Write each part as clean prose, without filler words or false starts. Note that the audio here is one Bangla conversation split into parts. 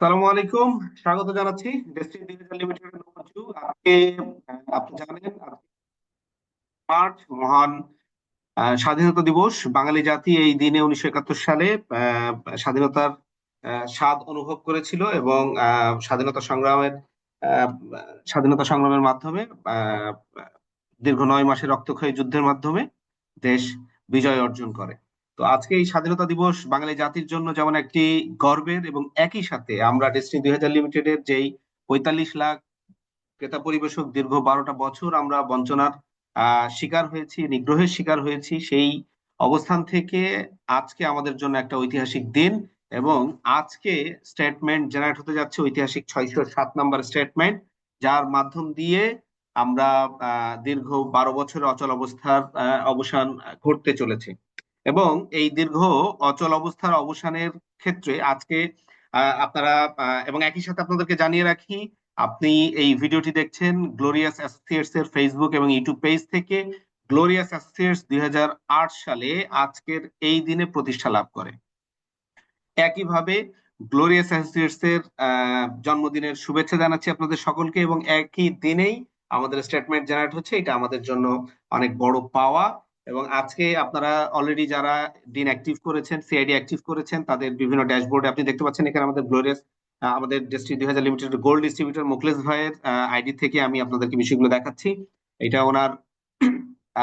সালামু আলাইকুম। স্বাগত জানাচ্ছি ডেস্টিনি ডিজিটাল লিমিটেড নবজু। আজকে আপনি জানেন আজকে মার্চ মহান স্বাধীনতা দিবস। বাঙালি জাতি এই দিনে 1971 সালে স্বাধীনতার স্বাদ অনুভব করেছিল এবং আহ, স্বাধীনতা সংগ্রামের মাধ্যমে আহ, দীর্ঘ 9 মাসের রক্তক্ষয়ী যুদ্ধের মাধ্যমে দেশ বিজয় অর্জন করে। তো আজকে এই স্বাধীনতা দিবস বাঙালি জাতির জন্য যেমন একটি গর্বের, এবং একই সাথে আমরা ডেস্টিনি 2000 লিমিটেডের যেই 45 লাখ ক্রেতা পরিবেশক দীর্ঘ 12টা বছর আমরা বঞ্চনার শিকার হয়েছি, নিগ্রহের শিকার হয়েছি, সেই অবস্থান থেকে আজকে আমাদের জন্য একটা ঐতিহাসিক দিন। এবং আজকে স্টেটমেন্ট জেনারেট হতে যাচ্ছে, ঐতিহাসিক 607 নম্বর স্টেটমেন্ট, যার মাধ্যম দিয়ে আমরা দীর্ঘ 12 বছরের অচল অবস্থার অবসান ঘটতে চলেছে। এবং এই দীর্ঘ অচল অবস্থার অবসানের ক্ষেত্রে আজকে আপনারা এবং একই সাথে আপনাদেরকে জানিয়ে রাখি, আপনি এই ভিডিওটি দেখছেন গ্লোরিয়াস অ্যাসোসিয়েটস এর ফেসবুক এবং ইউটিউব পেজ থেকে। গ্লোরিয়াস অ্যাসোসিয়েটস 2008 সালে আজকের এই দিনে প্রতিষ্ঠা লাভ করে। একইভাবে গ্লোরিয়াস অ্যাসোসিয়েটস এর জন্মদিনের শুভেচ্ছা জানাচ্ছি আপনাদের সকলকে, এবং একই দিনেই আমাদের স্টেটমেন্ট জেনারেট হচ্ছে, এটা আমাদের জন্য অনেক বড় পাওয়া। এবং আজকে আপনারা অলরেডি যারা দিন অ্যাক্টিভ করেছেন, সিআইডি অ্যাক্টিভ করেছেন, তাদের বিভিন্ন ড্যাশবোর্ডে আপনি দেখতে পাচ্ছেন এখানে আমাদের গ্লোরিয়াস আমাদের destiny 2000 limited gold distributor Mokhles ভাইয়ের আইডি থেকে আমি আপনাদেরকে বিষয়গুলো দেখাচ্ছি। এটা ওনার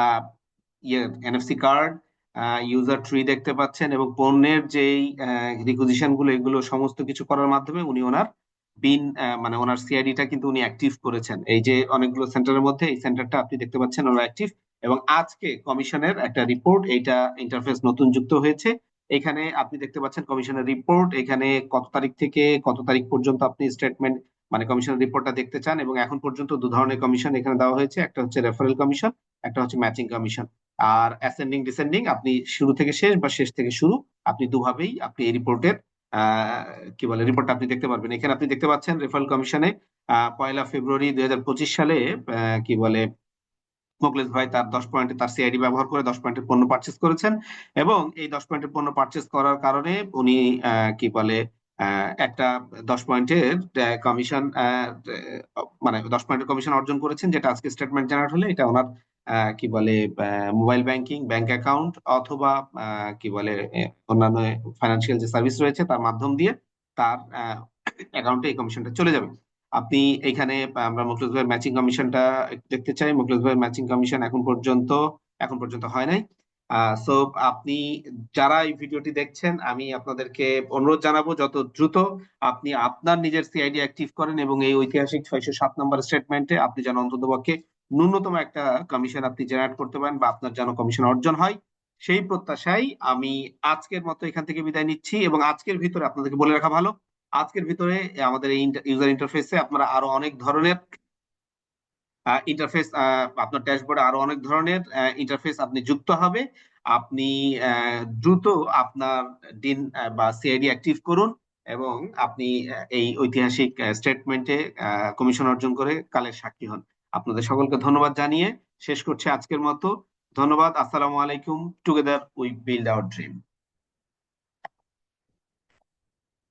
আহ এনএফসি কার্ড, ইউজার ট্রি দেখতে পাচ্ছেন, এবং পণ্যের যেই রিকুইজিশন গুলো, এগুলো সমস্ত কিছু করার মাধ্যমে উনি ওনার বিন মানে ওনার সিআইডিটা কিন্তু উনি অ্যাক্টিভ করেছেন। এই যে অনেকগুলো সেন্টারের মধ্যে এই সেন্টারটা আপনি দেখতে পাচ্ছেন ওনার অ্যাক্টিভ। এবং আজকে কমিশনের একটা রিপোর্ট, এইটা ইন্টারফেস নতুন যুক্ত হয়েছে। এখানে আপনি দেখতে পাচ্ছেন কমিশনের রিপোর্ট, এখানে কত তারিখ থেকে কত তারিখ পর্যন্ত আপনি স্টেটমেন্ট মানে কমিশনের রিপোর্টটা দেখতে চান। এবং এখন পর্যন্ত দু ধরনের কমিশন এখানে দেওয়া হয়েছে, একটা হচ্ছে রেফারেল কমিশন, একটা হচ্ছে ম্যাচিং কমিশন। আর অ্যাসেন্ডিং ডিসেন্ডিং আপনি শুরু থেকে শেষ বা শেষ থেকে শুরু, আপনি দুভাবেই আপনি এই রিপোর্টের কি বলে রিপোর্টটা আপনি দেখতে পারবেন। এখানে আপনি দেখতে পাচ্ছেন রেফারেল কমিশনে 1 ফেব্রুয়ারি 2025 সালে কি বলে মোখলেস ভাই তার 10 পয়েন্টে তার সিআইডি ব্যবহার করে 10 পয়েন্টের পণ্য পারচেস করেছেন। এবং এই 10 পয়েন্টের পণ্য পারচেস করার কারণে উনি কি বলে একটা 10 পয়েন্টের কমিশন মানে 10 পয়েন্টের কমিশন অর্জন করেছেন, যেটা আজকে স্টেটমেন্ট জেনারেট হলে এটা ওনার কি বলে মোবাইল ব্যাংকিং, ব্যাংক অ্যাকাউন্ট, অথবা কি বলে অন্যান্য ফাইন্যান্সিয়াল যে সার্ভিস রয়েছে তার মাধ্যম দিয়ে তার অ্যাকাউন্টে এই কমিশনটা চলে যাবে। আপনি এখানে আমরা মুখলেস ভাইয়ের ম্যাচিং কমিশনটা একটু দেখতে চাই। মুখলেস ভাইয়ের ম্যাচিং কমিশন এখন পর্যন্ত হয় নাই। সো আপনি যারা এই ভিডিওটি দেখছেন, আমি আপনাদেরকে অনুরোধ জানাবো যত দ্রুত আপনি আপনার নিজের সিআইডি অ্যাক্টিভ করেন, এবং এই ঐতিহাসিক 607 নম্বর স্টেটমেন্টে আপনি যেন অন্ততপক্ষে ন্যূনতম একটা কমিশন আপনি জেনারেট করতে পারেন, বা আপনার যেন কমিশন অর্জন হয়, সেই প্রত্যাশায় আমি আজকের মতো এখান থেকে বিদায় নিচ্ছি। এবং আজকের ভিতরে আপনাদেরকে বলে রাখা ভালো, আজকের ভিতরে আমাদের এই ইউজার ইন্টারফেসে আপনারা আরো অনেক ধরনের ইন্টারফেস, আপনার ড্যাশবোর্ডে আরো অনেক ধরনের ইন্টারফেস আপনি যুক্ত হবে। আপনি দ্রুত আপনার দিন বা সিআইডি অ্যাক্টিভ করুন, এবং আপনি এই ঐতিহাসিক স্টেটমেন্টে কমিশন অর্জন করে কালের সাক্ষী হন। আপনাদের সকলকে ধন্যবাদ জানিয়ে শেষ করছি আজকের মতো। ধন্যবাদ। আসসালামু আলাইকুম। Together we build our dream.